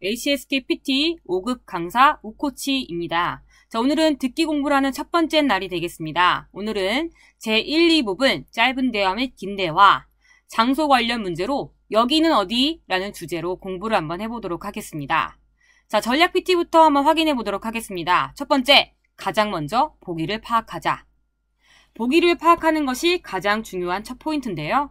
ACSK PT 5급 강사 우코치입니다. 자, 오늘은 듣기 공부를 하는 첫 번째 날이 되겠습니다. 오늘은 제1, 2부분 짧은 대화 및 긴 대화, 장소 관련 문제로 여기는 어디? 라는 주제로 공부를 한번 해보도록 하겠습니다. 자, 전략 PT부터 한번 확인해 보도록 하겠습니다. 첫 번째, 가장 먼저 보기를 파악하자. 보기를 파악하는 것이 가장 중요한 첫 포인트인데요.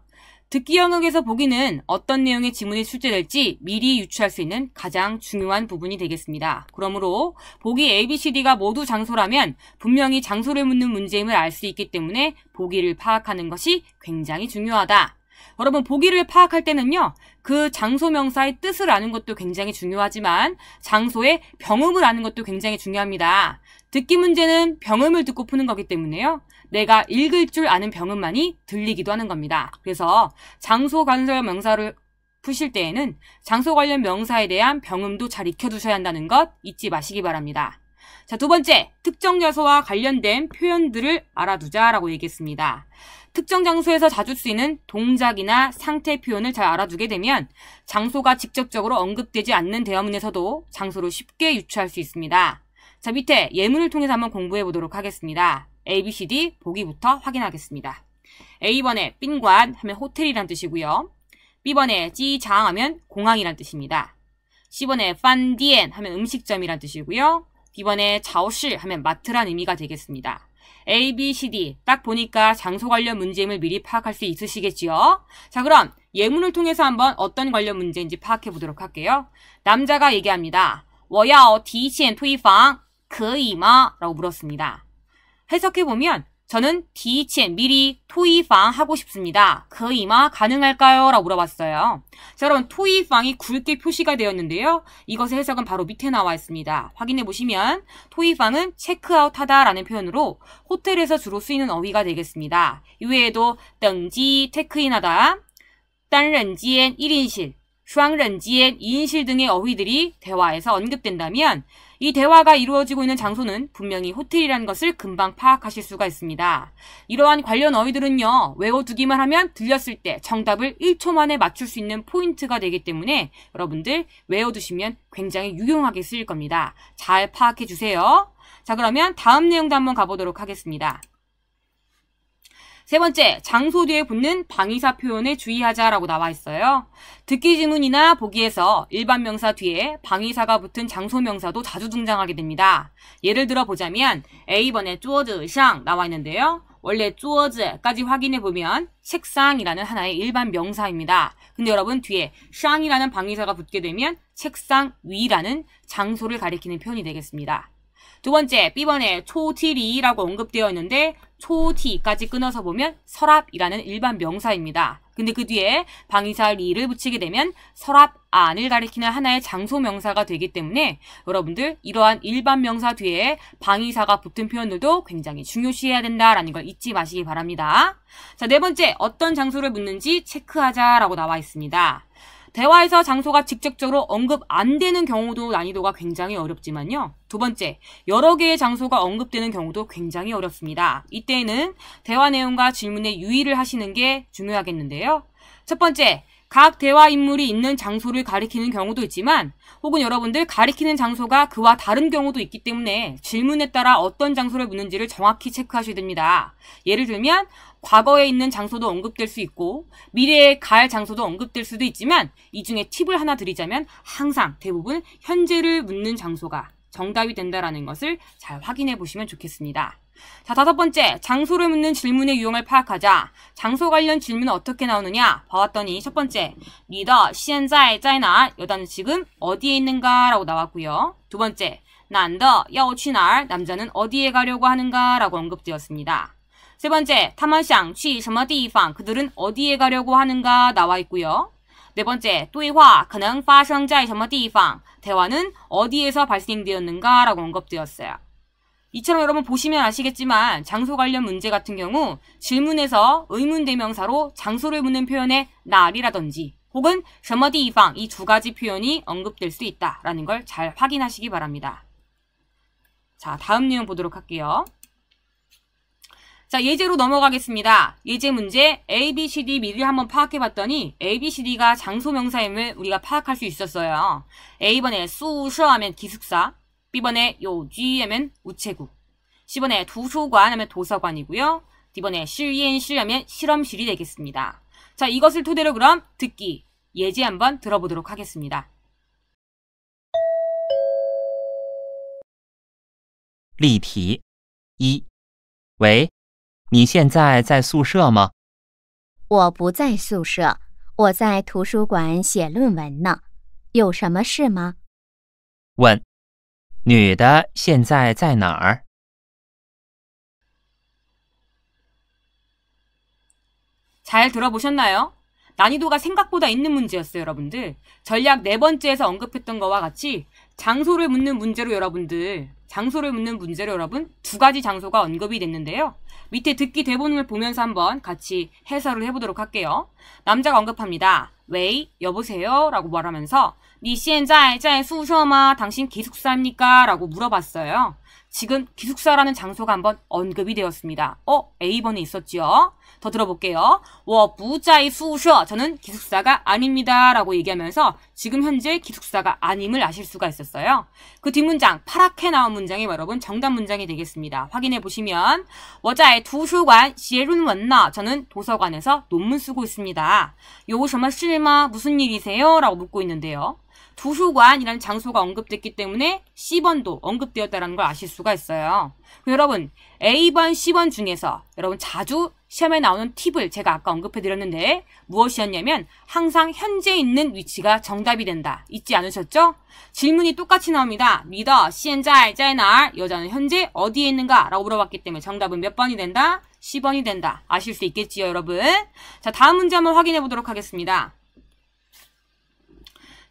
듣기 영역에서 보기는 어떤 내용의 지문이 출제될지 미리 유추할 수 있는 가장 중요한 부분이 되겠습니다. 그러므로 보기 ABCD가 모두 장소라면 분명히 장소를 묻는 문제임을 알 수 있기 때문에 보기를 파악하는 것이 굉장히 중요하다. 여러분, 보기를 파악할 때는요, 그 장소 명사의 뜻을 아는 것도 굉장히 중요하지만 장소의 병음을 아는 것도 굉장히 중요합니다. 듣기 문제는 병음을 듣고 푸는 거기 때문에요. 내가 읽을 줄 아는 병음만이 들리기도 하는 겁니다. 그래서 장소 관련 명사를 푸실 때에는 장소 관련 명사에 대한 병음도 잘 익혀두셔야 한다는 것 잊지 마시기 바랍니다. 자, 두 번째, 특정 장소와 관련된 표현들을 알아두자라고 얘기했습니다. 특정 장소에서 자주 쓰이는 동작이나 상태 표현을 잘 알아두게 되면 장소가 직접적으로 언급되지 않는 대화문에서도 장소를 쉽게 유추할 수 있습니다. 자, 밑에 예문을 통해서 한번 공부해 보도록 하겠습니다. ABCD 보기부터 확인하겠습니다. A번에 빈관 하면 호텔이란 뜻이고요. B번에 지장 하면 공항이란 뜻입니다. C번에 판디엔 하면 음식점이란 뜻이고요. D번에 자오실 하면 마트란 의미가 되겠습니다. A, B, C, D 딱 보니까 장소 관련 문제임을 미리 파악할 수 있으시겠지요? 자, 그럼 예문을 통해서 한번 어떤 관련 문제인지 파악해 보도록 할게요. 남자가 얘기합니다. 我要提前退房可以吗? 라고 물었습니다. 해석해보면 저는 提前 미리 토이방 하고 싶습니다. 可以吗? 가능할까요? 라고 물어봤어요. 자, 여러분, 토이방이 굵게 표시가 되었는데요. 이것의 해석은 바로 밑에 나와 있습니다. 확인해보시면 토이방은 체크아웃 하다라는 표현으로 호텔에서 주로 쓰이는 어휘가 되겠습니다. 이외에도 등지, 체크인하다, 单人间 1인실, 双人间 2인실 등의 어휘들이 대화에서 언급된다면 이 대화가 이루어지고 있는 장소는 분명히 호텔이라는 것을 금방 파악하실 수가 있습니다. 이러한 관련 어휘들은요, 외워두기만 하면 들렸을 때 정답을 1초 만에 맞출 수 있는 포인트가 되기 때문에 여러분들 외워두시면 굉장히 유용하게 쓰일 겁니다. 잘 파악해 주세요. 자, 그러면 다음 내용도 한번 가보도록 하겠습니다. 세 번째, 장소 뒤에 붙는 방위사 표현에 주의하자라고 나와 있어요. 듣기 지문이나 보기에서 일반 명사 뒤에 방위사가 붙은 장소 명사도 자주 등장하게 됩니다. 예를 들어 보자면 A번에 桌子上 나와 있는데요. 원래 桌子까지 확인해보면 책상이라는 하나의 일반 명사입니다. 근데 여러분, 뒤에 샹이라는 방위사가 붙게 되면 책상 위라는 장소를 가리키는 표현이 되겠습니다. 두 번째, B번에 초티리라고 언급되어 있는데 초티까지 끊어서 보면 서랍이라는 일반 명사입니다. 근데 그 뒤에 방위사 리를 붙이게 되면 서랍 안을 가리키는 하나의 장소 명사가 되기 때문에 여러분들 이러한 일반 명사 뒤에 방위사가 붙은 표현들도 굉장히 중요시해야 된다라는 걸 잊지 마시기 바랍니다. 자, 네 번째, 어떤 장소를 묻는지 체크하자라고 나와 있습니다. 대화에서 장소가 직접적으로 언급 안 되는 경우도 난이도가 굉장히 어렵지만요. 두 번째, 여러 개의 장소가 언급되는 경우도 굉장히 어렵습니다. 이때에는 대화 내용과 질문에 유의를 하시는 게 중요하겠는데요. 첫 번째, 각 대화 인물이 있는 장소를 가리키는 경우도 있지만 혹은 여러분들 가리키는 장소가 그와 다른 경우도 있기 때문에 질문에 따라 어떤 장소를 묻는지를 정확히 체크하셔야 됩니다. 예를 들면 과거에 있는 장소도 언급될 수 있고 미래에 갈 장소도 언급될 수도 있지만 이 중에 팁을 하나 드리자면 항상 대부분 현재를 묻는 장소가 정답이 된다는 것을 잘 확인해 보시면 좋겠습니다. 자, 다섯 번째, 장소를 묻는 질문의 유형을 파악하자. 장소 관련 질문은 어떻게 나오느냐 봐왔더니 첫 번째, 你的现在在哪? 여자는 지금 어디에 있는가? 라고 나왔고요. 두 번째, 男的要去哪儿? 남자는 어디에 가려고 하는가? 라고 언급되었습니다. 세 번째, 他们想去什么地方? 그들은 어디에 가려고 하는가? 나와 있고요. 네 번째, 对话可能发生在什么地方? 대화는 어디에서 발생되었는가? 라고 언급되었어요. 이처럼 여러분 보시면 아시겠지만 장소 관련 문제 같은 경우 질문에서 의문대명사로 장소를 묻는 표현에 날이라든지 혹은 什么地方 이 두 가지 표현이 언급될 수 있다라는 걸 잘 확인하시기 바랍니다. 자, 다음 내용 보도록 할게요. 자, 예제로 넘어가겠습니다. 예제 문제 A, B, C, D 미리 한번 파악해봤더니 A, B, C, D가 장소명사임을 우리가 파악할 수 있었어요. A번에宿舍 하면 기숙사, B번에 요쥐 하면 우체국, C번에 도서관 하면 도서관이고요. D번에 실验실 하면 실험실이 되겠습니다. 자, 이것을 토대로 그럼 듣기, 예제 한번 들어보도록 하겠습니다. 例题一，喂，你现在在宿舍吗？我不在宿舍，我在图书馆写论文呢。有什么事吗？问，女的现在在哪儿？ 잘 들어보셨나요? 난이도가 생각보다 있는 문제였어요, 여러분들. 전략 4번째에서 언급했던 거와 같이 장소를 묻는 문제로 여러분 두 가지 장소가 언급이 됐는데요. 밑에 듣기 대본을 보면서 한번 같이 해설을 해보도록 할게요. 남자가 언급합니다. 웨이, 여보세요? 라고 말하면서 你现在在宿舍吗? 당신 기숙사입니까? 라고 물어봤어요. 지금 기숙사라는 장소가 한번 언급이 되었습니다. A번에 있었죠? 더 들어볼게요. 我不在宿舍, 저는 기숙사가 아닙니다. 라고 얘기하면서 지금 현재 기숙사가 아님을 아실 수가 있었어요. 그 뒷문장, 파랗게 나온 문장이 여러분 정답 문장이 되겠습니다. 확인해 보시면 我在图书馆写论文呢, 저는 도서관에서 논문 쓰고 있습니다. 有什么事吗? 무슨 일이세요? 라고 묻고 있는데요. 도서관이라는 장소가 언급됐기 때문에 C번도 언급되었다는 걸 아실 수가 있어요. 여러분 A번, C번 중에서 여러분 자주 시험에 나오는 팁을 제가 아까 언급해드렸는데 무엇이었냐면 항상 현재 있는 위치가 정답이 된다. 잊지 않으셨죠? 질문이 똑같이 나옵니다. 你的现在在哪儿? 여자는 현재 어디에 있는가? 라고 물어봤기 때문에 정답은 몇 번이 된다? C번이 된다. 아실 수 있겠지요, 여러분? 자, 다음 문제 한번 확인해 보도록 하겠습니다.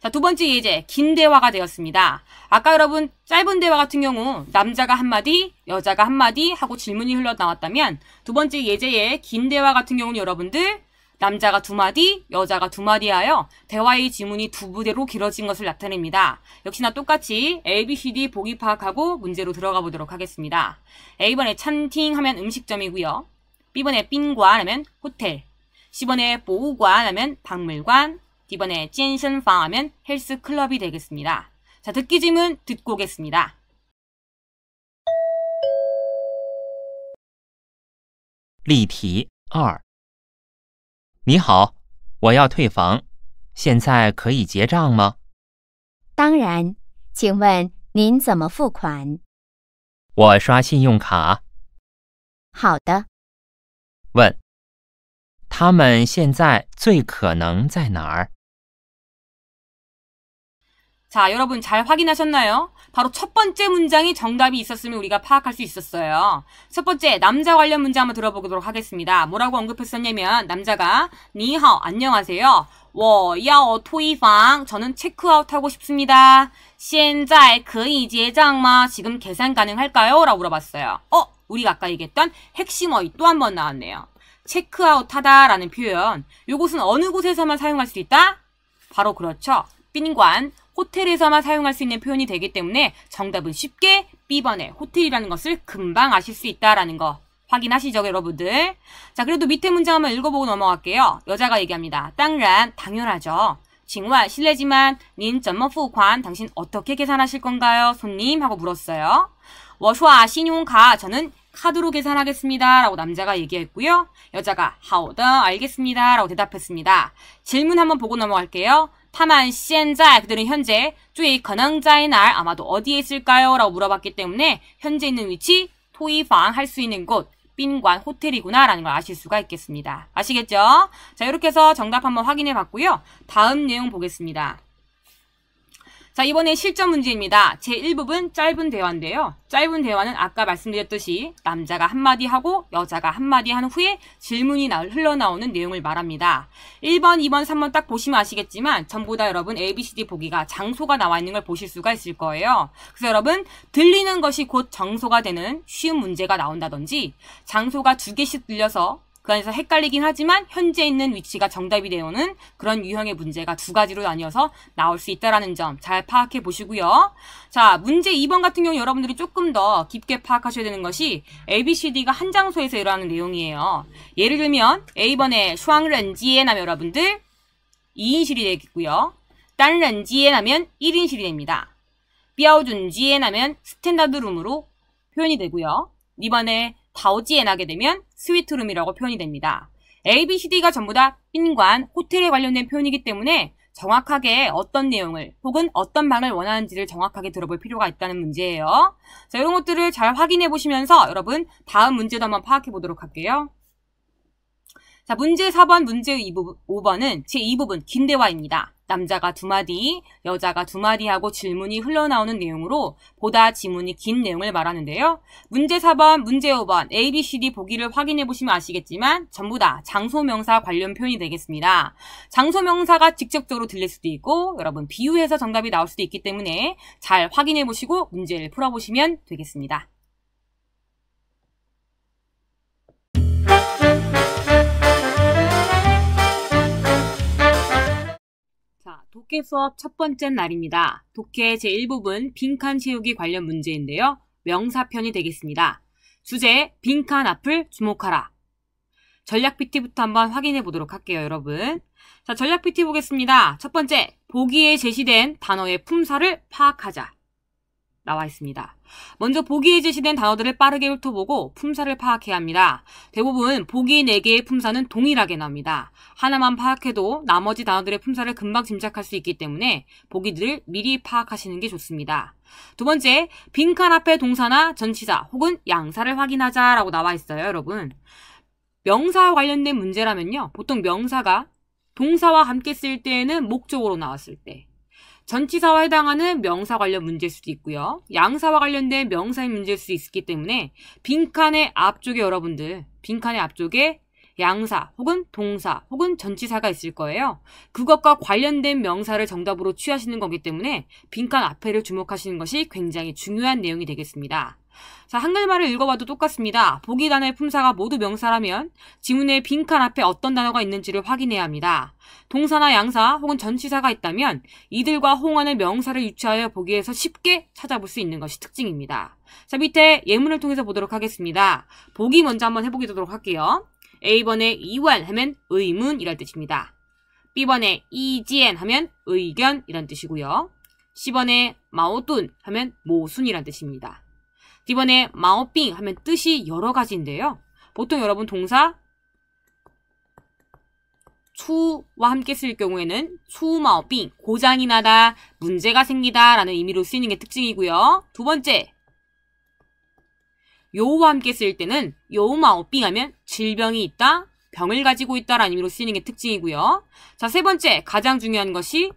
자, 두 번째 예제, 긴 대화가 되었습니다. 아까 여러분 짧은 대화 같은 경우 남자가 한마디, 여자가 한마디 하고 질문이 흘러나왔다면 두 번째 예제의 긴 대화 같은 경우는 여러분들 남자가 두 마디, 여자가 두 마디 하여 대화의 지문이 두 부대로 길어진 것을 나타냅니다. 역시나 똑같이 A, B, C, D 보기 파악하고 문제로 들어가 보도록 하겠습니다. A번에 찬팅 하면 음식점이고요. B번에 賓馆 하면 호텔, C번에 보우관 하면 박물관, D번에 健身房 하면 헬스클럽이 되겠습니다. 자, 듣기 질문 듣고 오겠습니다. 例题2，你好，我要退房，现在可以结账吗？当然，请问您怎么付款？我刷信用卡。好的。问，他们现在最可能在哪儿？ 자, 여러분 잘 확인하셨나요? 바로 첫 번째 문장이 정답이 있었으면 우리가 파악할 수 있었어요. 첫 번째, 남자 관련 문제 한번 들어보도록 하겠습니다. 뭐라고 언급했었냐면 남자가 你好, 안녕하세요. 我要退房, 저는 체크아웃하고 싶습니다. 现在可以结账吗? 지금 계산 가능할까요? 라고 물어봤어요. 우리가 아까 얘기했던 핵심 어휘 또 한 번 나왔네요. 체크아웃하다 라는 표현, 이것은 어느 곳에서만 사용할 수 있다? 바로 그렇죠. 賓馆, 호텔에서만 사용할 수 있는 표현이 되기 때문에 정답은 쉽게 B번에 호텔이라는 것을 금방 아실 수 있다라는 거 확인하시죠, 여러분들? 자, 그래도 밑에 문장 한번 읽어보고 넘어갈게요. 여자가 얘기합니다. 当然, 당연하죠. 请问 실례지만 您怎么付款? 당신 어떻게 계산하실 건가요? 손님? 하고 물었어요. 我刷信用卡, 저는 카드로 계산하겠습니다. 라고 남자가 얘기했고요. 여자가 好的, 알겠습니다. 라고 대답했습니다. 질문 한번 보고 넘어갈게요. 他们现在, 그들은 현재 最可能在哪儿, 아마도 어디에 있을까요? 라고 물어봤기 때문에 현재 있는 위치, 토이방 할 수 있는 곳, 賓馆, 호텔이구나 라는 걸 아실 수가 있겠습니다. 아시겠죠? 자, 이렇게 해서 정답 한번 확인해 봤고요. 다음 내용 보겠습니다. 자, 이번에 실전 문제입니다. 제1부분 짧은 대화인데요. 짧은 대화는 아까 말씀드렸듯이 남자가 한마디 하고 여자가 한마디 한 후에 질문이 흘러나오는 내용을 말합니다. 1번, 2번, 3번 딱 보시면 아시겠지만 전부 다 여러분 A, B, C, D 보기가 장소가 나와 있는 걸 보실 수가 있을 거예요. 그래서 여러분 들리는 것이 곧 정소가 되는 쉬운 문제가 나온다든지 장소가 2개씩 들려서 그 안에서 헷갈리긴 하지만 현재 있는 위치가 정답이 되어오는 그런 유형의 문제가 두 가지로 나뉘어서 나올 수 있다는 점 잘 파악해 보시고요. 자, 문제 2번 같은 경우 여러분들이 조금 더 깊게 파악하셔야 되는 것이 ABCD가 한 장소에서 일어나는 내용이에요. 예를 들면 A번에 슈앙런지엔 하면 여러분들 2인실이 되겠고요. 딴런지엔 하면 1인실이 됩니다. 뼈준지엔 하면 스탠다드 룸으로 표현이 되고요. 2번에 다오지엔 하게 되면 스위트룸이라고 표현이 됩니다. A, B, C, D가 전부 다 빈관, 호텔에 관련된 표현이기 때문에 정확하게 어떤 내용을 혹은 어떤 방을 원하는지를 정확하게 들어볼 필요가 있다는 문제예요. 자, 이런 것들을 잘 확인해 보시면서 여러분 다음 문제도 한번 파악해 보도록 할게요. 자, 문제 4번, 문제 5번은 제2부분 긴대화입니다. 남자가 2마디, 여자가 2마디 하고 질문이 흘러나오는 내용으로 보다 지문이 긴 내용을 말하는데요. 문제 4번, 문제 5번, A, B, C, D 보기를 확인해 보시면 아시겠지만 전부 다 장소명사 관련 표현이 되겠습니다. 장소명사가 직접적으로 들릴 수도 있고 여러분 비유해서 정답이 나올 수도 있기 때문에 잘 확인해 보시고 문제를 풀어보시면 되겠습니다. 독해 수업 첫 번째 날입니다. 독해 제1부분 빈칸 채우기 관련 문제인데요. 명사편이 되겠습니다. 주제 빈칸 앞을 주목하라. 전략 PT부터 한번 확인해 보도록 할게요, 여러분. 자, 전략 PT 보겠습니다. 첫 번째, 보기에 제시된 단어의 품사를 파악하자. 나와 있습니다. 먼저 보기에 제시된 단어들을 빠르게 훑어보고 품사를 파악해야 합니다. 대부분 보기 4개의 품사는 동일하게 나옵니다. 하나만 파악해도 나머지 단어들의 품사를 금방 짐작할 수 있기 때문에 보기들을 미리 파악하시는 게 좋습니다. 두 번째, 빈칸 앞에 동사나 전치사 혹은 양사를 확인하자라고 나와 있어요, 여러분. 명사와 관련된 문제라면요. 보통 명사가 동사와 함께 쓸 때에는 목적어로 나왔을 때, 전치사와 해당하는 명사 관련 문제일 수도 있고요. 양사와 관련된 명사의 문제일 수 있기 때문에 빈칸의 앞쪽에 여러분들, 빈칸의 앞쪽에 양사 혹은 동사 혹은 전치사가 있을 거예요. 그것과 관련된 명사를 정답으로 취하시는 거기 때문에 빈칸 앞에를 주목하시는 것이 굉장히 중요한 내용이 되겠습니다. 자, 한글말을 읽어봐도 똑같습니다. 보기 단어의 품사가 모두 명사라면 지문의 빈칸 앞에 어떤 단어가 있는지를 확인해야 합니다. 동사나 양사 혹은 전치사가 있다면 이들과 호응하는 명사를 유추하여 보기에서 쉽게 찾아볼 수 있는 것이 특징입니다. 자, 밑에 예문을 통해서 보도록 하겠습니다. 보기 먼저 한번 해보도록 할게요. A번에 이완 하면 의문 이란 뜻입니다. B번에 이지엔 하면 의견 이란 뜻이고요. C번에 마오둔 하면 모순이란 뜻입니다. D번에 마오빙 하면 뜻이 여러 가지인데요. 보통 여러분 동사 추와 함께 쓸 경우에는 추마오빙, 고장이 나다, 문제가 생기다 라는 의미로 쓰이는 게 특징이고요. 두 번째, 요와 함께 쓸 때는 요마오빙 하면 질병이 있다, 병을 가지고 있다 라는 의미로 쓰이는 게 특징이고요. 자, 세 번째, 가장 중요한 것이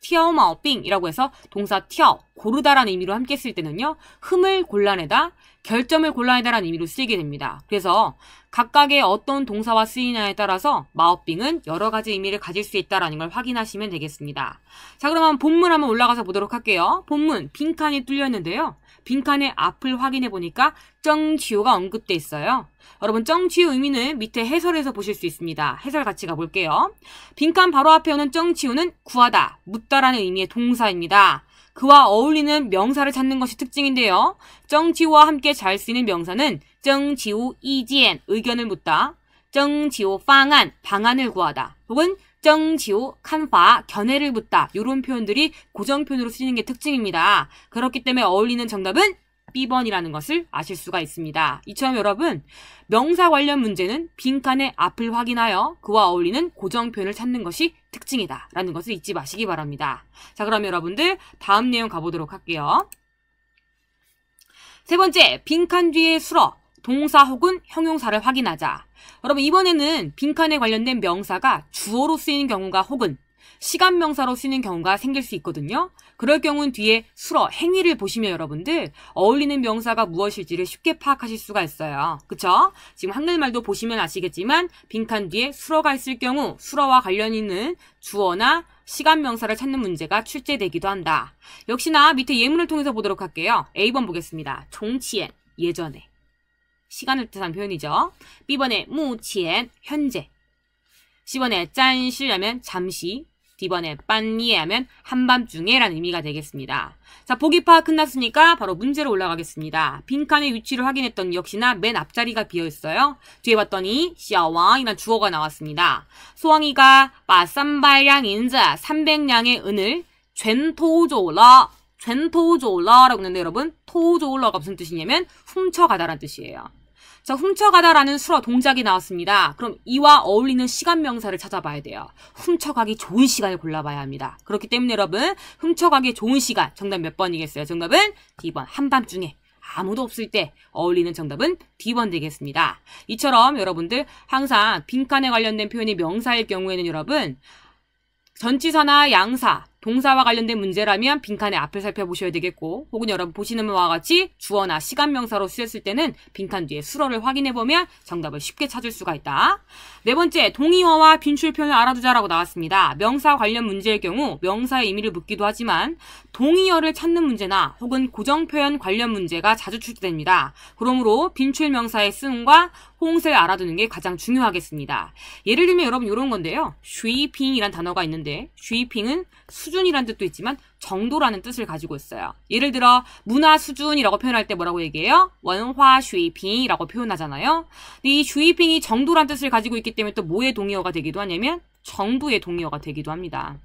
티아오마오빙이라고 해서 동사 티아오, 고르다라는 의미로 함께 쓸 때는요. 흠을 골라내다, 결점을 골라내다라는 의미로 쓰이게 됩니다. 그래서 각각의 어떤 동사와 쓰이냐에 따라서 마오빙은 여러 가지 의미를 가질 수 있다는 걸 확인하시면 되겠습니다. 자, 그러면 본문 한번 올라가서 보도록 할게요. 본문 빈칸이 뚫려 있는데요. 빈칸의 앞을 확인해 보니까 정치우가 언급돼 있어요. 여러분 정치우 의미는 밑에 해설에서 보실 수 있습니다. 해설 같이 가볼게요. 빈칸 바로 앞에 오는 정치우는 구하다, 묻다라는 의미의 동사입니다. 그와 어울리는 명사를 찾는 것이 특징인데요. 정치우와 함께 잘 쓰이는 명사는 정치우 이지엔, 의견을 묻다, 정치우 방안, 방안을 구하다, 혹은 정치우 칸파, 견해를 묻다 이런 표현들이 고정표현으로 쓰이는 게 특징입니다. 그렇기 때문에 어울리는 정답은 B번이라는 것을 아실 수가 있습니다. 이처럼 여러분 명사 관련 문제는 빈칸의 앞을 확인하여 그와 어울리는 고정표현을 찾는 것이 특징이다 라는 것을 잊지 마시기 바랍니다. 자, 그럼 여러분들 다음 내용 가보도록 할게요. 세 번째, 빈칸 뒤에 술어, 동사 혹은 형용사를 확인하자. 여러분 이번에는 빈칸에 관련된 명사가 주어로 쓰이는 경우가 혹은 시간명사로 쓰이는 경우가 생길 수 있거든요. 그럴 경우는 뒤에 술어, 행위를 보시면 여러분들 어울리는 명사가 무엇일지를 쉽게 파악하실 수가 있어요. 그쵸? 지금 한글말도 보시면 아시겠지만 빈칸 뒤에 술어가 있을 경우 술어와 관련 있는 주어나 시간명사를 찾는 문제가 출제되기도 한다. 역시나 밑에 예문을 통해서 보도록 할게요. A번 보겠습니다. 종치엔, 예전에. 시간을 뜻하는 표현이죠. B번에 目前 현재. C번에 暂时 하면 잠시. D번에 半夜 하면 한밤중에 라는 의미가 되겠습니다. 자, 보기 파악 끝났으니까 바로 문제로 올라가겠습니다. 빈칸의 위치를 확인했더니 역시나 맨 앞자리가 비어있어요. 뒤에 봤더니 小王 이란 주어가 나왔습니다. 소왕이가 把300两银子 300냥의 은을 全偷走了 全偷走了 라고 했는데 여러분 偷走了가 무슨 뜻이냐면 훔쳐가다라는 뜻이에요. 자, 훔쳐가다라는 수어 동작이 나왔습니다. 그럼 이와 어울리는 시간 명사를 찾아봐야 돼요. 훔쳐가기 좋은 시간을 골라봐야 합니다. 그렇기 때문에 여러분 훔쳐가기 좋은 시간 정답 몇 번이겠어요? 정답은 D번 한밤중에 아무도 없을 때 어울리는 정답은 D번 되겠습니다. 이처럼 여러분들 항상 빈칸에 관련된 표현이 명사일 경우에는 여러분 전치사나 양사, 동사와 관련된 문제라면 빈칸의 앞을 살펴보셔야 되겠고 혹은 여러분 보시는 바와 같이 주어나 시간명사로 쓰였을 때는 빈칸 뒤에 수어를 확인해보면 정답을 쉽게 찾을 수가 있다. 네 번째, 동의어와 빈출 표현을 알아두자라고 나왔습니다. 명사 관련 문제일 경우 명사의 의미를 묻기도 하지만 동의어를 찾는 문제나 혹은 고정표현 관련 문제가 자주 출제됩니다. 그러므로 빈출 명사의 쓰임과 호응세를 알아두는 게 가장 중요하겠습니다. 예를 들면 여러분 이런 건데요. 슈이핑이란 단어가 있는데 슈이핑은 수준이란 뜻도 있지만 정도라는 뜻을 가지고 있어요. 예를 들어 문화 수준이라고 표현할 때 뭐라고 얘기해요? 원화 슈이핑이라고 표현하잖아요. 근데 이 슈이핑이 정도란 뜻을 가지고 있기 때문에 또 뭐의 동의어가 되기도 하냐면 정도의 동의어가 되기도 합니다.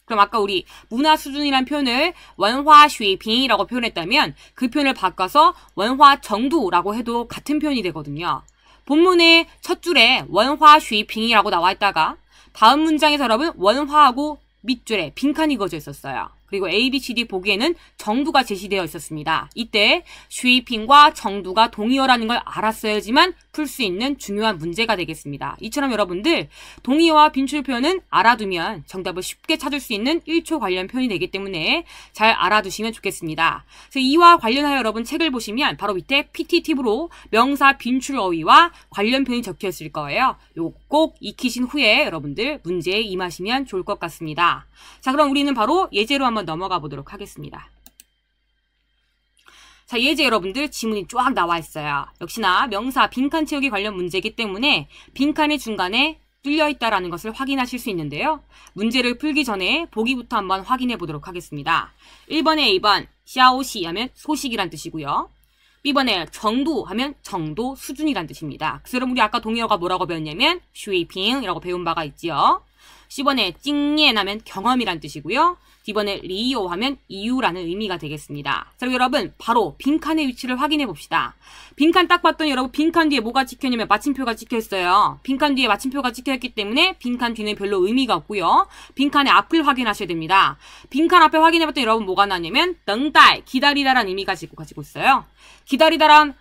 그럼 아까 우리 문화 수준이란 표현을 원화 슈이핑이라고 표현했다면 그 표현을 바꿔서 원화 정도라고 해도 같은 표현이 되거든요. 본문의 첫 줄에 원화 슈이핑이라고 나와 있다가 다음 문장에서 여러분 원화하고 밑줄에 빈칸이 그어져 있었어요. 그리고 A, B, C, D 보기에는 정도가 제시되어 있었습니다. 이때 슈이핑과 정도가 동의어라는 걸 알았어야지만 풀 수 있는 중요한 문제가 되겠습니다. 이처럼 여러분들 동의어와 빈출 표현은 알아두면 정답을 쉽게 찾을 수 있는 1초 관련 표현이 되기 때문에 잘 알아두시면 좋겠습니다. 그래서 이와 관련하여 여러분 책을 보시면 바로 밑에 PT 팁으로 명사 빈출 어휘와 관련 표현이 적혀 있을 거예요. 요거 꼭 익히신 후에 여러분들 문제에 임하시면 좋을 것 같습니다. 자, 그럼 우리는 바로 예제로 한번 넘어가 보도록 하겠습니다. 자, 예제 여러분들 지문이 쫙 나와 있어요. 역시나 명사 빈칸 채우기 관련 문제이기 때문에 빈칸이 중간에 뚫려 있다라는 것을 확인하실 수 있는데요. 문제를 풀기 전에 보기부터 한번 확인해 보도록 하겠습니다. 1번에 A번 샤오시 하면 소식이란 뜻이고요. B번에 정도 하면 정도 수준이란 뜻입니다. 그래서 여러분 우리 아까 동의어가 뭐라고 배웠냐면 슈이핑이라고 배운 바가 있지요. C번에 찡예 하면 경험이란 뜻이고요. D번에 리오 하면 이유라는 의미가 되겠습니다. 자, 그럼 여러분 바로 빈칸의 위치를 확인해 봅시다. 빈칸 딱 봤더니 여러분 빈칸 뒤에 뭐가 찍혀있냐면 마침표가 찍혀있어요. 빈칸 뒤에 마침표가 찍혀있기 때문에 빈칸 뒤는 별로 의미가 없고요. 빈칸의 앞을 확인하셔야 됩니다. 빈칸 앞에 확인해봤더니 여러분 뭐가 나왔냐면 덩달, 기다리다라는 의미가 가지고 있어요. 기다리다란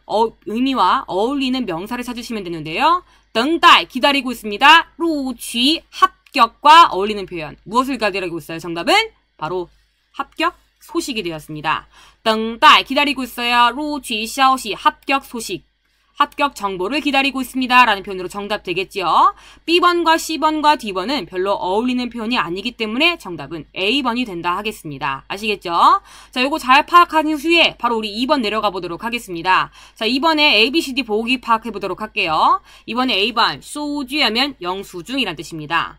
의미와 어울리는 명사를 찾으시면 되는데요. 덩달, 기다리고 있습니다. 루취, 합격과 어울리는 표현. 무엇을 기다리고 있어요? 정답은 바로 합격 소식이 되었습니다. 덩달 기다리고 있어요. 루취 샤오시 합격 소식. 합격 정보를 기다리고 있습니다. 라는 표현으로 정답 되겠죠. B번과 C번과 D번은 별로 어울리는 표현이 아니기 때문에 정답은 A번이 된다 하겠습니다. 아시겠죠? 자, 요거 잘 파악한 후에 바로 우리 2번 내려가 보도록 하겠습니다. 자, 2번에 A, B, C, D 보기 파악해 보도록 할게요. 이번에 A번 소주 하면 영수증이란 뜻입니다.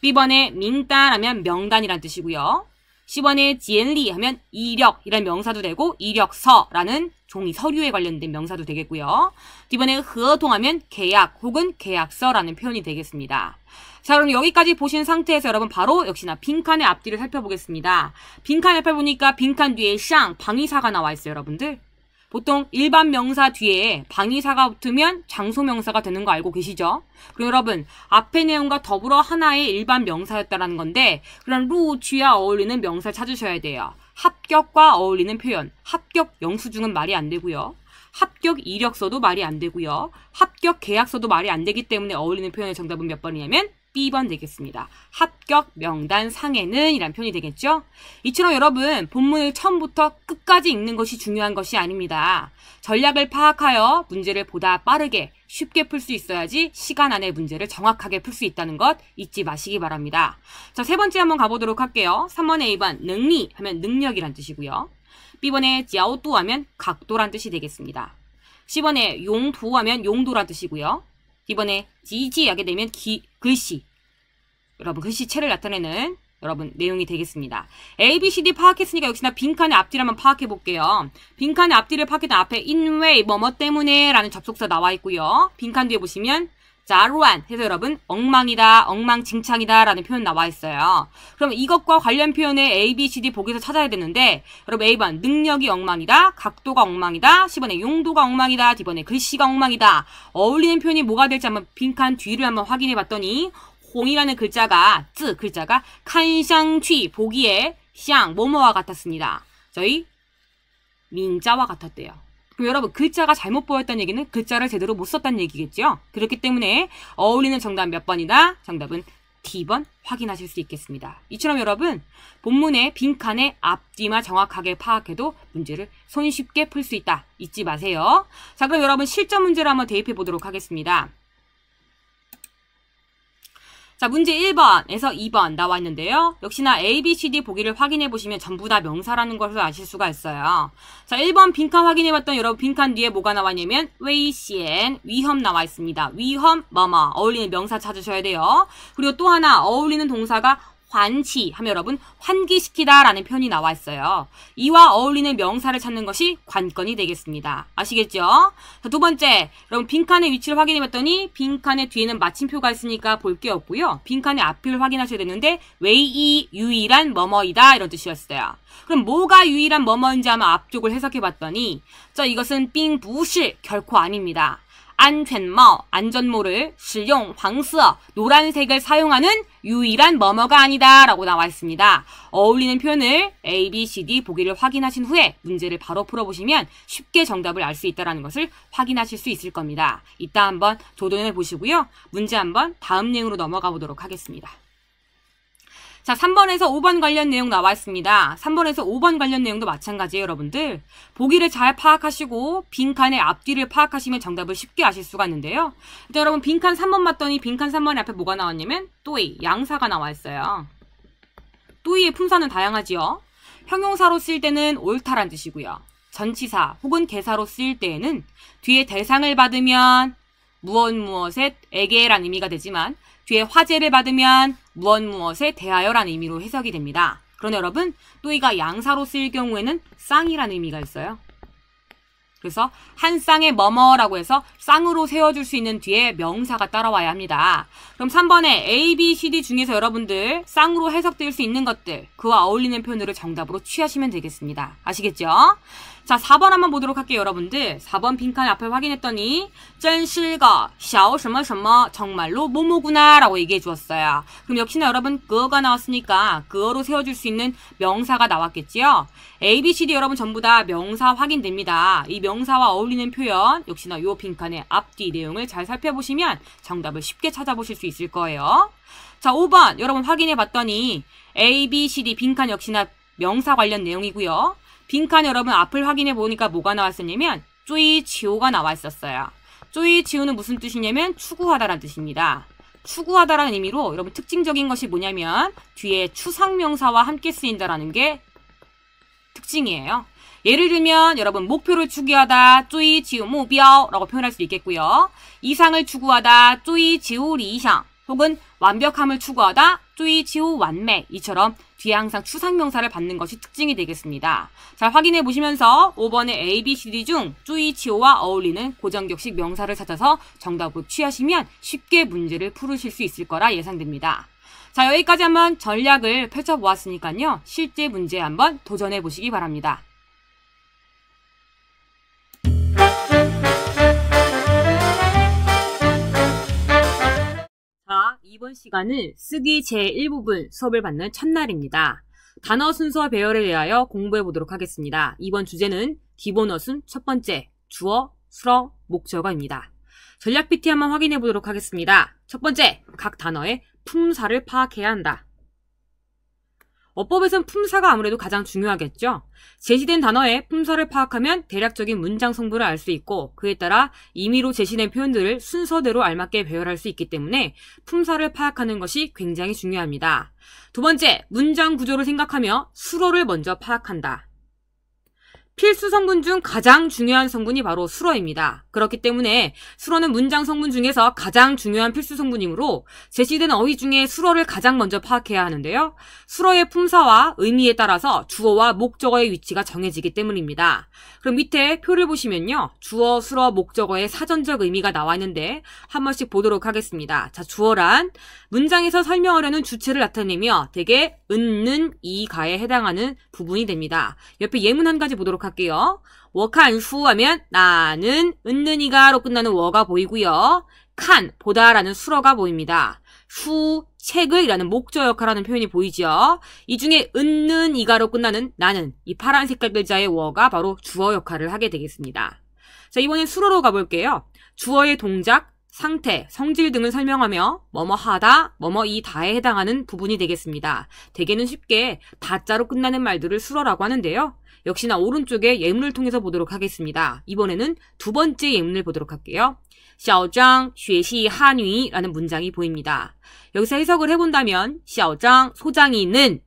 B번에 민단 하면 명단이란 뜻이고요. C번에 지엔리 하면 이력이란 명사도 되고 이력서라는 종이 서류에 관련된 명사도 되겠고요. D번에合同 하면 계약 혹은 계약서라는 표현이 되겠습니다. 자, 그럼 여기까지 보신 상태에서 여러분 바로 역시나 빈칸의 앞뒤를 살펴보겠습니다. 빈칸 옆에 보니까 빈칸 뒤에 샹, 방위사가 나와 있어요, 여러분들. 보통 일반 명사 뒤에 방위사가 붙으면 장소 명사가 되는 거 알고 계시죠? 그럼 여러분 앞의 내용과 더불어 하나의 일반 명사였다라는 건데 그런 루취와 어울리는 명사를 찾으셔야 돼요. 합격과 어울리는 표현, 합격 영수증은 말이 안 되고요. 합격 이력서도 말이 안 되고요. 합격 계약서도 말이 안 되기 때문에 어울리는 표현의 정답은 몇 번이냐면 B번 되겠습니다. 합격 명단 상에는 이란 표현이 되겠죠. 이처럼 여러분 본문을 처음부터 끝까지 읽는 것이 중요한 것이 아닙니다. 전략을 파악하여 문제를 보다 빠르게 쉽게 풀 수 있어야지 시간 안에 문제를 정확하게 풀 수 있다는 것 잊지 마시기 바랍니다. 자, 세 번째 한번 가보도록 할게요. 3번에 A번 능리 하면 능력이란 뜻이고요. B번에 角度 하면 각도란 뜻이 되겠습니다. C번에 용도 하면 용도란 뜻이고요. D번에 지지 하게 되면 글씨. 여러분 글씨체를 나타내는 여러분 내용이 되겠습니다. A, B, C, D 파악했으니까 역시나 빈칸의 앞뒤를 한번 파악해 볼게요. 빈칸의 앞뒤를 파악했던 앞에 인웨이 뭐뭐 때문에 라는 접속사 나와 있고요. 빈칸 뒤에 보시면 자루안 해서 여러분 엉망이다, 엉망진창이다 라는 표현 나와 있어요. 그럼 이것과 관련 표현을 A, B, C, D 보기에서 찾아야 되는데 여러분 A번 능력이 엉망이다, 각도가 엉망이다, C번에 용도가 엉망이다, D번에 글씨가 엉망이다. 어울리는 표현이 뭐가 될지 한번 빈칸 뒤를 한번 확인해 봤더니 홍이라는 글자가 칸샹취 보기에 샹 뭐뭐와 같았습니다. 저희 민자와 같았대요. 그럼 여러분 글자가 잘못 보였다는 얘기는 글자를 제대로 못 썼다는 얘기겠죠? 그렇기 때문에 어울리는 정답 몇 번이다? 정답은 D번 확인하실 수 있겠습니다. 이처럼 여러분 본문의 빈칸의 앞뒤만 정확하게 파악해도 문제를 손쉽게 풀 수 있다. 잊지 마세요. 자, 그럼 여러분 실전 문제를 한번 대입해 보도록 하겠습니다. 자, 문제 1번에서 2번 나와 있는데요. 역시나 A, B, C, D 보기를 확인해 보시면 전부 다 명사라는 것을 아실 수가 있어요. 자, 1번 빈칸 확인해 봤던 여러분 빈칸 뒤에 뭐가 나와 있냐면 웨이시엔 위험 나와 있습니다. 위험 뭐뭐 어울리는 명사 찾으셔야 돼요. 그리고 또 하나 어울리는 동사가 환치 하면 여러분 환기시키다 라는 표현이 나와 있어요. 이와 어울리는 명사를 찾는 것이 관건이 되겠습니다. 아시겠죠? 자, 두 번째, 여러분 빈칸의 위치를 확인해 봤더니 빈칸의 뒤에는 마침표가 있으니까 볼 게 없고요. 빈칸의 앞을 확인하셔야 되는데 웨이 유일한 뭐뭐이다 이런 뜻이었어요. 그럼 뭐가 유일한 뭐뭐인지 한번 앞쪽을 해석해 봤더니 이것은 빙 부실 결코 아닙니다. 안전모, 안전모를 使用黄色, 노란색을 사용하는 유일한 뭐뭐가 아니다 라고 나와 있습니다. 어울리는 표현을 A, B, C, D 보기를 확인하신 후에 문제를 바로 풀어보시면 쉽게 정답을 알 수 있다는 것을 확인하실 수 있을 겁니다. 이따 한번 도전해 보시고요. 문제 한번 다음 내용으로 넘어가 보도록 하겠습니다. 자, 3번에서 5번 관련 내용 나와 있습니다. 3번에서 5번 관련 내용도 마찬가지예요, 여러분들. 보기를 잘 파악하시고 빈칸의 앞뒤를 파악하시면 정답을 쉽게 아실 수가 있는데요. 일단 여러분 빈칸 3번 봤더니 빈칸 3번에 앞에 뭐가 나왔냐면 또이, 양사가 나와 있어요. 또이의 품사는 다양하지요. 형용사로 쓰일 때는 옳다란 뜻이고요. 전치사 혹은 개사로 쓰일 때에는 뒤에 대상을 받으면 무엇에게라는 의미가 되지만 뒤에 화제를 받으면 무엇에 대하여라는 의미로 해석이 됩니다. 그런데 여러분 또이가 양사로 쓰일 경우에는 쌍이라는 의미가 있어요. 그래서 한 쌍의 뭐뭐라고 해서 쌍으로 세워줄 수 있는 뒤에 명사가 따라와야 합니다. 그럼 3번에 A, B, C, D 중에서 여러분들 쌍으로 해석될 수 있는 것들 그와 어울리는 표현으로 정답으로 취하시면 되겠습니다. 아시겠죠? 자, 4번 한번 보도록 할게요, 여러분들. 4번 빈칸 앞을 확인했더니 真是个小什么什么 정말로 뭐뭐구나 라고 얘기해 주었어요. 그럼 역시나 여러분 그어가 나왔으니까 그어로 세워줄 수 있는 명사가 나왔겠지요. A, B, C, D 여러분 전부 다 명사 확인됩니다. 이 명사와 어울리는 표현 역시나 요 빈칸의 앞뒤 내용을 잘 살펴보시면 정답을 쉽게 찾아보실 수 있을 거예요. 자, 5번 여러분 확인해 봤더니 A, B, C, D 빈칸 역시나 명사 관련 내용이고요. 빈칸 여러분 앞을 확인해 보니까 뭐가 나왔었냐면 쪼이치오가 나와 있었어요. 쪼이치오는 무슨 뜻이냐면 추구하다라는 뜻입니다. 추구하다라는 의미로 여러분 특징적인 것이 뭐냐면 뒤에 추상명사와 함께 쓰인다라는 게 특징이에요. 예를 들면 여러분 목표를 추구하다 쪼이치오目标라고 표현할 수 있겠고요. 이상을 추구하다 쪼이치오 리상 혹은 완벽함을 추구하다 쪼이치오 완매 이처럼 뒤에 항상 추상명사를 받는 것이 특징이 되겠습니다. 잘 확인해 보시면서 5번의 A, B, C, D 중 쪼이치오와 어울리는 고정격식 명사를 찾아서 정답으로 취하시면 쉽게 문제를 풀으실 수 있을 거라 예상됩니다. 자, 여기까지 한번 전략을 펼쳐보았으니까요. 실제 문제에 한번 도전해 보시기 바랍니다. 자, 이번 시간은 쓰기 제1부분 수업을 받는 첫날입니다. 단어 순서 배열에 대하여 공부해 보도록 하겠습니다. 이번 주제는 기본 어순 첫 번째, 주어, 수어, 목적어입니다. 전략 PT 한번 확인해 보도록 하겠습니다. 첫 번째, 각 단어의 품사를 파악해야 한다. 어법에선 품사가 아무래도 가장 중요하겠죠. 제시된 단어의 품사를 파악하면 대략적인 문장 성분을 알 수 있고 그에 따라 임의로 제시된 표현들을 순서대로 알맞게 배열할 수 있기 때문에 품사를 파악하는 것이 굉장히 중요합니다. 두 번째, 문장 구조를 생각하며 수로를 먼저 파악한다. 필수 성분 중 가장 중요한 성분이 바로 수러입니다. 그렇기 때문에 수러는 문장 성분 중에서 가장 중요한 필수 성분이므로 제시된 어휘 중에 수러를 가장 먼저 파악해야 하는데요. 수러의 품사와 의미에 따라서 주어와 목적어의 위치가 정해지기 때문입니다. 그럼 밑에 표를 보시면요. 주어, 수러, 목적어의 사전적 의미가 나와 있는데 한 번씩 보도록 하겠습니다. 자, 주어란 문장에서 설명하려는 주체를 나타내며 대개 은, 이, 가에 해당하는 부분이 됩니다. 옆에 예문 한 가지 보도록 할게요. 我看书 하면 나는 은, 이가로 끝나는 워가 보이고요. 칸, 보다라는 수러가 보입니다. 수, 책을 이라는 목적 역할하는 표현이 보이죠. 이 중에 은, 이가로 끝나는 나는 이 파란 색깔 글자의 워가 바로 주어 역할을 하게 되겠습니다. 자, 이번엔 수러로 가볼게요. 주어의 동작, 상태, 성질 등을 설명하며 뭐뭐 하다, 뭐뭐 이 다에 해당하는 부분이 되겠습니다. 대개는 쉽게 다자로 끝나는 말들을 수러라고 하는데요. 역시나 오른쪽에 예문을 통해서 보도록 하겠습니다. 이번에는 두 번째 예문을 보도록 할게요. 小张学习 한유라는 문장이 보입니다. 여기서 해석을 해본다면 小张 소장이는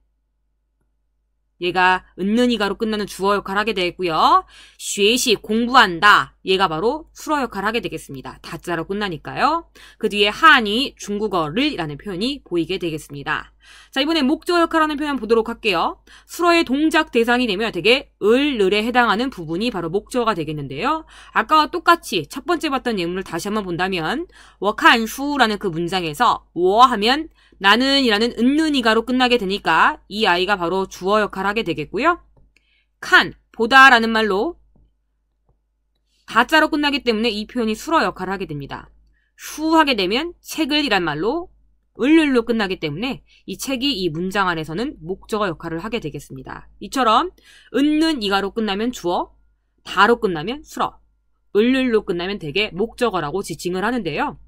얘가 은는이가로 끝나는 주어 역할을 하게 되겠고요. 学习 공부한다. 얘가 바로 수러 역할을 하게 되겠습니다. 다자로 끝나니까요. 그 뒤에 한이 중국어를 라는 표현이 보이게 되겠습니다. 자, 이번에 목적 역할하는 표현 보도록 할게요. 수러의 동작 대상이 되면 되게 을에 해당하는 부분이 바로 목적어가 되겠는데요. 아까와 똑같이 첫 번째 봤던 예문을 다시 한번 본다면 我看书 라는 그 문장에서 我 하면 나는 이라는 은는이가로 끝나게 되니까 이 아이가 바로 주어 역할을 하게 되겠고요. 칸, 보다 라는 말로 다자로 끝나기 때문에 이 표현이 수러 역할을 하게 됩니다. 슈 하게 되면 책을 이란 말로 을로 끝나기 때문에 이 책이 이 문장 안에서는 목적어 역할을 하게 되겠습니다. 이처럼 은는 이가로 끝나면 주어, 다로 끝나면 수러, 을로 끝나면 대개 목적어라고 지칭을 하는데요.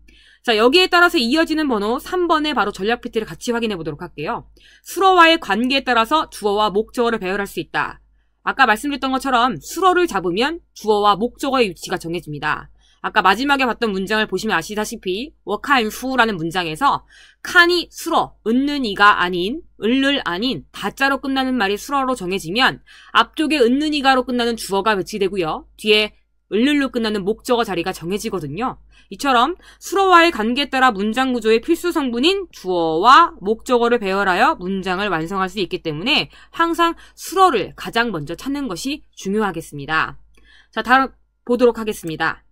자, 여기에 따라서 이어지는 번호 3번의 바로 전략 PT를 같이 확인해 보도록 할게요. 수러와의 관계에 따라서 주어와 목적어를 배열할 수 있다. 아까 말씀드렸던 것처럼 수러를 잡으면 주어와 목적어의 위치가 정해집니다. 아까 마지막에 봤던 문장을 보시면 아시다시피 我看书 라는 문장에서 칸이 수러, 은는 이가 아닌, 을을 아닌 다자로 끝나는 말이 수러로 정해지면 앞쪽에 은는 이가로 끝나는 주어가 배치되고요. 뒤에 을로 끝나는 목적어 자리가 정해지거든요. 이처럼 수러와의 관계에 따라 문장 구조의 필수 성분인 주어와 목적어를 배열하여 문장을 완성할 수 있기 때문에 항상 수러를 가장 먼저 찾는 것이 중요하겠습니다. 자, 다음 보도록 하겠습니다.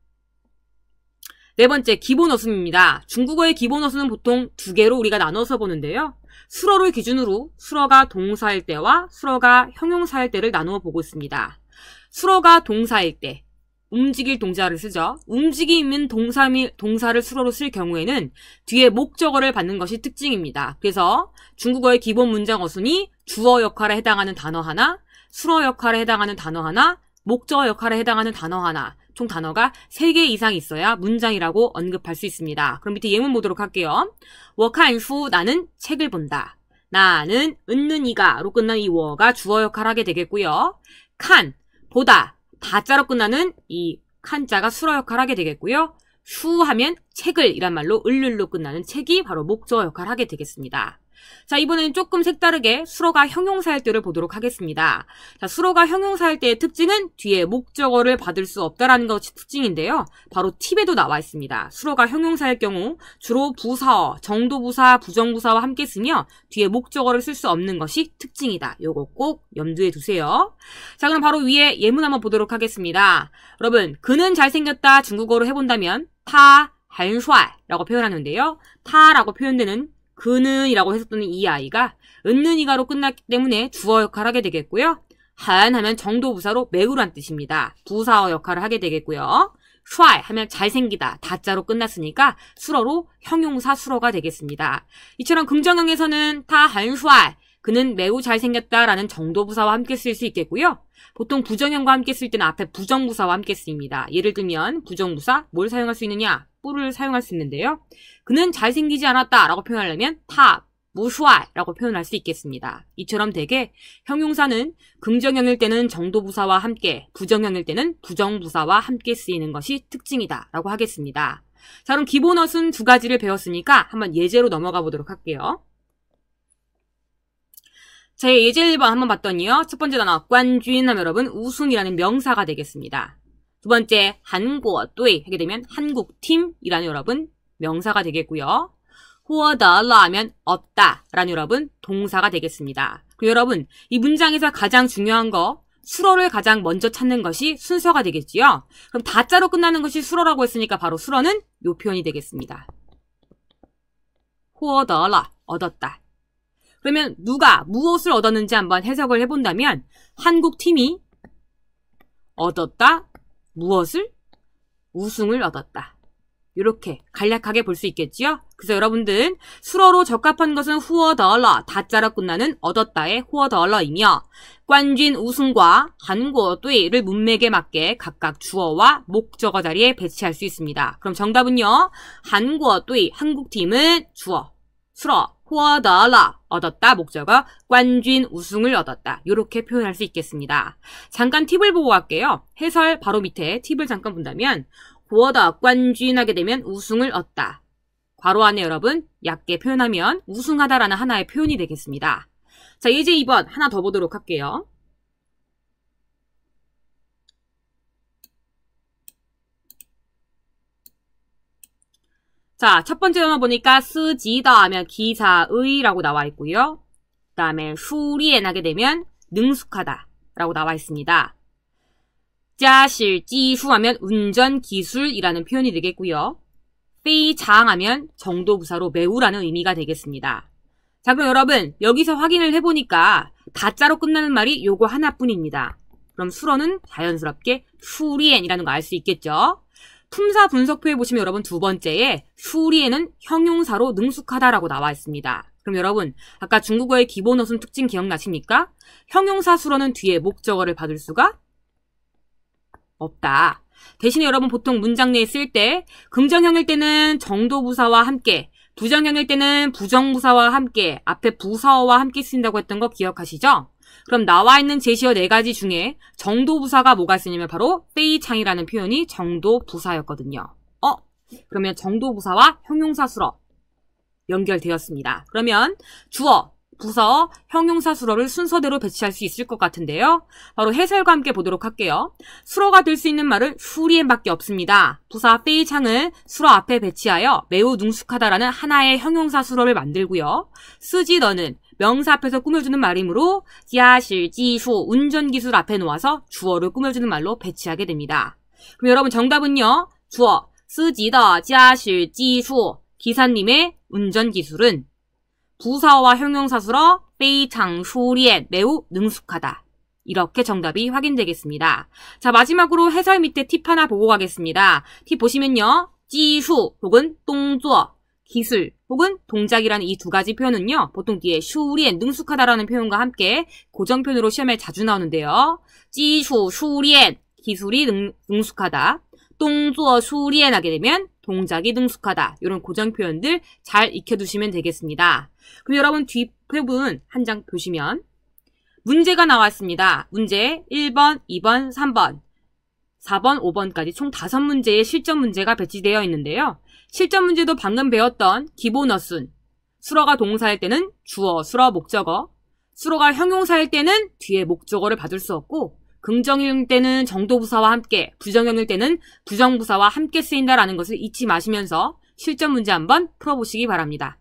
네 번째, 기본 어순입니다. 중국어의 기본 어순은 보통 두 개로 우리가 나눠서 보는데요. 수러를 기준으로 수러가 동사일 때와 수러가 형용사일 때를 나누어 보고 있습니다. 수러가 동사일 때 움직일 동사를 쓰죠. 움직이는 동사를 수러로 쓸 경우에는 뒤에 목적어를 받는 것이 특징입니다. 그래서 중국어의 기본 문장 어순이 주어 역할에 해당하는 단어 하나, 수러 역할에 해당하는 단어 하나, 목적어 역할에 해당하는 단어 하나, 총 단어가 3개 이상 있어야 문장이라고 언급할 수 있습니다. 그럼 밑에 예문 보도록 할게요. 我看书 나는 책을 본다. 나는 은는 이가로 끝난 이 워가 주어 역할을 하게 되겠고요. 칸, 보다. 다자로 끝나는 이 칸자가 수러 역할을 하게 되겠고요. 슈 하면 책을 이란 말로 을로 끝나는 책이 바로 목적어 역할을 하게 되겠습니다. 자, 이번에는 조금 색다르게 수러가 형용사일 때를 보도록 하겠습니다. 자, 수러가 형용사일 때의 특징은 뒤에 목적어를 받을 수 없다라는 것이 특징인데요. 바로 팁에도 나와 있습니다. 수러가 형용사일 경우 주로 부사어, 정도부사, 부정부사와 함께 쓰며 뒤에 목적어를 쓸 수 없는 것이 특징이다. 요거 꼭 염두에 두세요. 자, 그럼 바로 위에 예문 한번 보도록 하겠습니다. 여러분, 그는 잘생겼다 중국어로 해본다면 타, 한슈라고 표현하는데요. 타라고 표현되는 그는 이라고 했었던 이 아이가 은는 이가로 끝났기 때문에 주어 역할을 하게 되겠고요. 한 하면 정도부사로 매우란 뜻입니다. 부사어 역할을 하게 되겠고요. 슈아이 하면 잘생기다, 다자로 끝났으니까 수러로 형용사 수러가 되겠습니다. 이처럼 긍정형에서는 타 한슈아이, 그는 매우 잘생겼다라는 정도부사와 함께 쓸 수 있겠고요. 보통 부정형과 함께 쓸 때는 앞에 부정부사와 함께 쓰입니다. 예를 들면 부정부사 뭘 사용할 수 있느냐? 뿔을 사용할 수 있는데요. 그는 잘생기지 않았다 라고 표현하려면 타, 무슈아이 라고 표현할 수 있겠습니다. 이처럼 되게 형용사는 긍정형일 때는 정도부사와 함께, 부정형일 때는 부정부사와 함께 쓰이는 것이 특징이다 라고 하겠습니다. 자, 그럼 기본 어순 두 가지를 배웠으니까 한번 예제로 넘어가 보도록 할게요. 자, 예제 1번 한번 봤더니요. 첫 번째 단어 관준 하면 여러분 우승이라는 명사가 되겠습니다. 두 번째 한국队 하게 되면 한국팀이라는 여러분 명사가 되겠고요. 获得了 하면 얻다 라는 여러분 동사가 되겠습니다. 그리고 여러분 이 문장에서 가장 중요한 거 수어를 가장 먼저 찾는 것이 순서가 되겠지요. 그럼 다자로 끝나는 것이 수어라고 했으니까 바로 수어는 요 표현이 되겠습니다. 获得了 얻었다. 그러면 누가 무엇을 얻었는지 한번 해석을 해본다면 한국팀이 얻었다. 무엇을? 우승을 얻었다. 이렇게 간략하게 볼 수 있겠지요? 그래서 여러분들 수어로 적합한 것은 获得了 다자로 끝나는 얻었다의 获得了이며 관진 우승과 한국队를 문맥에 맞게 각각 주어와 목적어 자리에 배치할 수 있습니다. 그럼 정답은요. 한국队 한국팀은 주어, 수어 获得了 얻었다 목적어 관진 우승을 얻었다. 이렇게 표현할 수 있겠습니다. 잠깐 팁을 보고 갈게요. 해설 바로 밑에 팁을 잠깐 본다면 获得冠军 하게 되면 우승을 얻다. 괄호 안에 여러분 얕게 표현하면 우승하다라는 하나의 표현이 되겠습니다. 자, 예제 2번 하나 더 보도록 할게요. 자, 첫 번째 단어 보니까 쓰지다 하면 기사의 라고 나와 있고요. 그 다음에 슈리엔 하게 되면 능숙하다 라고 나와 있습니다. 자실 지수 하면 운전 기술이라는 표현이 되겠고요. 非常 하면 정도부사로 매우라는 의미가 되겠습니다. 자, 그럼 여러분 여기서 확인을 해보니까 다자로 끝나는 말이 요거 하나뿐입니다. 그럼 수어는 자연스럽게 슈리엔이라는 거 알 수 있겠죠? 품사 분석표에 보시면 여러분 두 번째에 슈리엔은 형용사로 능숙하다라고 나와 있습니다. 그럼 여러분 아까 중국어의 기본 어순 특징 기억나십니까? 형용사 수어는 뒤에 목적어를 받을 수가 없다. 대신에 여러분 보통 문장 내에 쓸 때 긍정형일 때는 정도부사와 함께, 부정형일 때는 부정부사와 함께, 앞에 부사어와 함께 쓰인다고 했던 거 기억하시죠? 그럼 나와 있는 제시어 4가지 중에 정도부사가 뭐가 쓰냐면 바로 非常이라는 표현이 정도부사였거든요. 그러면 정도부사와 형용사 수어 연결되었습니다. 그러면 주어, 부사어, 형용사 수어를 순서대로 배치할 수 있을 것 같은데요. 바로 해설과 함께 보도록 할게요. 수어가 될 수 있는 말은 슈리엔밖에 없습니다. 부사 非常을 수어 앞에 배치하여 매우 능숙하다라는 하나의 형용사 수어를 만들고요. 쓰지더는 명사 앞에서 꾸며주는 말이므로 자실, 지수, 운전기술 앞에 놓아서 주어를 꾸며주는 말로 배치하게 됩니다. 그럼 여러분 정답은요. 주어, 쓰지더, 자실, 지수, 기사님의 운전기술은 부사어와 형용사 수어 非常熟练 매우 능숙하다. 이렇게 정답이 확인되겠습니다. 자, 마지막으로 해설 밑에 팁 하나 보고 가겠습니다. 팁 보시면요. 지수 혹은 동조, 기술 혹은 동작이라는 이 두 가지 표현은요. 보통 뒤에 슈리엔, 능숙하다라는 표현과 함께 고정표현으로 시험에 자주 나오는데요. 지수, 슈리엔, 기술이 능숙하다. 동조, 슈리엔 하게 되면 동작이 능숙하다. 이런 고정 표현들 잘 익혀두시면 되겠습니다. 그럼 여러분 뒷부분 한 장 보시면 문제가 나왔습니다. 문제 1번, 2번, 3번, 4번, 5번까지 총 5문제의 실전 문제가 배치되어 있는데요. 실전 문제도 방금 배웠던 기본 어순, 수어가 동사일 때는 주어, 수어, 목적어, 수어가 형용사일 때는 뒤에 목적어를 받을 수 없고 긍정형일 때는 정도부사와 함께, 부정형일 때는 부정부사와 함께 쓰인다라는 것을 잊지 마시면서 실전 문제 한번 풀어보시기 바랍니다.